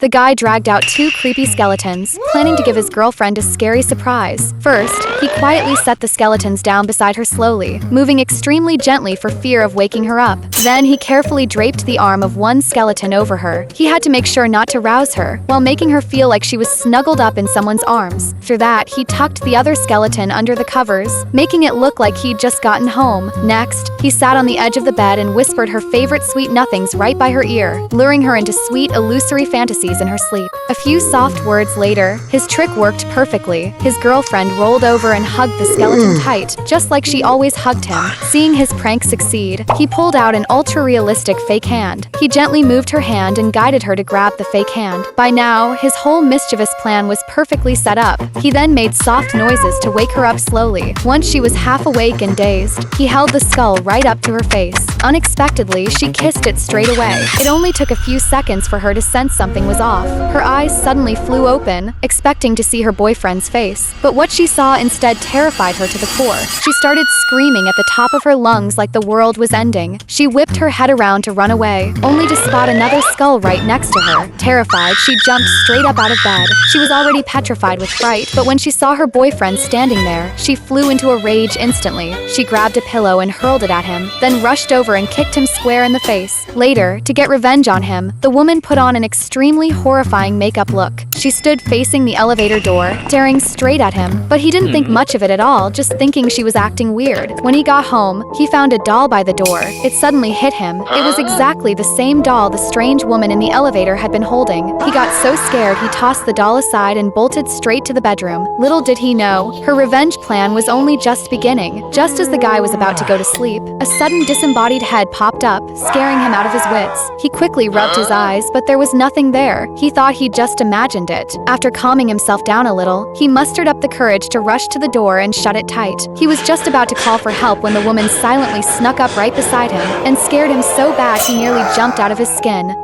The guy dragged out two creepy skeletons, planning to give his girlfriend a scary surprise. First, he quietly set the skeletons down beside her slowly, moving extremely gently for fear of waking her up. Then he carefully draped the arm of one skeleton over her. He had to make sure not to rouse her, while making her feel like she was snuggled up in someone's arms. After that, he tucked the other skeleton under the covers, making it look like he'd just gotten home. Next, he sat on the edge of the bed and whispered her favorite sweet nothings right by her ear, luring her into sweet, illusory fantasies in her sleep. A few soft words later, his trick worked perfectly. His girlfriend rolled over and hugged the skeleton tight, just like she always hugged him. Seeing his prank succeed, he pulled out an ultra-realistic fake hand. He gently moved her hand and guided her to grab the fake hand. By now, his whole mischievous plan was perfectly set up. He then made soft noises to wake her up slowly. Once she was half awake and dazed, he held the skull right up to her face. Unexpectedly, she kissed it straight away. It only took a few seconds for her to sense something was off. Her eyes suddenly flew open, expecting to see her boyfriend's face. But what she saw instead terrified her to the core. She started screaming at the top of her lungs like the world was ending. She whipped her head around to run away, only to spot another skull right next to her. Terrified, she jumped straight up out of bed. She was already petrified with fright, but when she saw her boyfriend standing there, she flew into a rage instantly. She grabbed a pillow and hurled it at him, then rushed over and kicked him square in the face. Later, to get revenge on him, the woman put on an extremely horrifying makeup look. She stood facing the elevator door, staring straight at him, but he didn't think much of it at all, just thinking she was acting weird. When he got home, he found a doll by the door. It suddenly hit him. It was exactly the same doll the strange woman in the elevator had been holding. He got so scared he tossed the doll aside and bolted straight to the bedroom. Little did he know, her revenge plan was only just beginning. Just as the guy was about to go to sleep, a sudden disembodied head popped up, scaring him out of his wits. He quickly rubbed his eyes, but there was nothing there. He thought he'd just imagined it. After calming himself down a little, he mustered up the courage to rush to the door and shut it tight. He was just about to call for help when the woman silently snuck up right beside him and scared him so bad he nearly jumped out of his skin.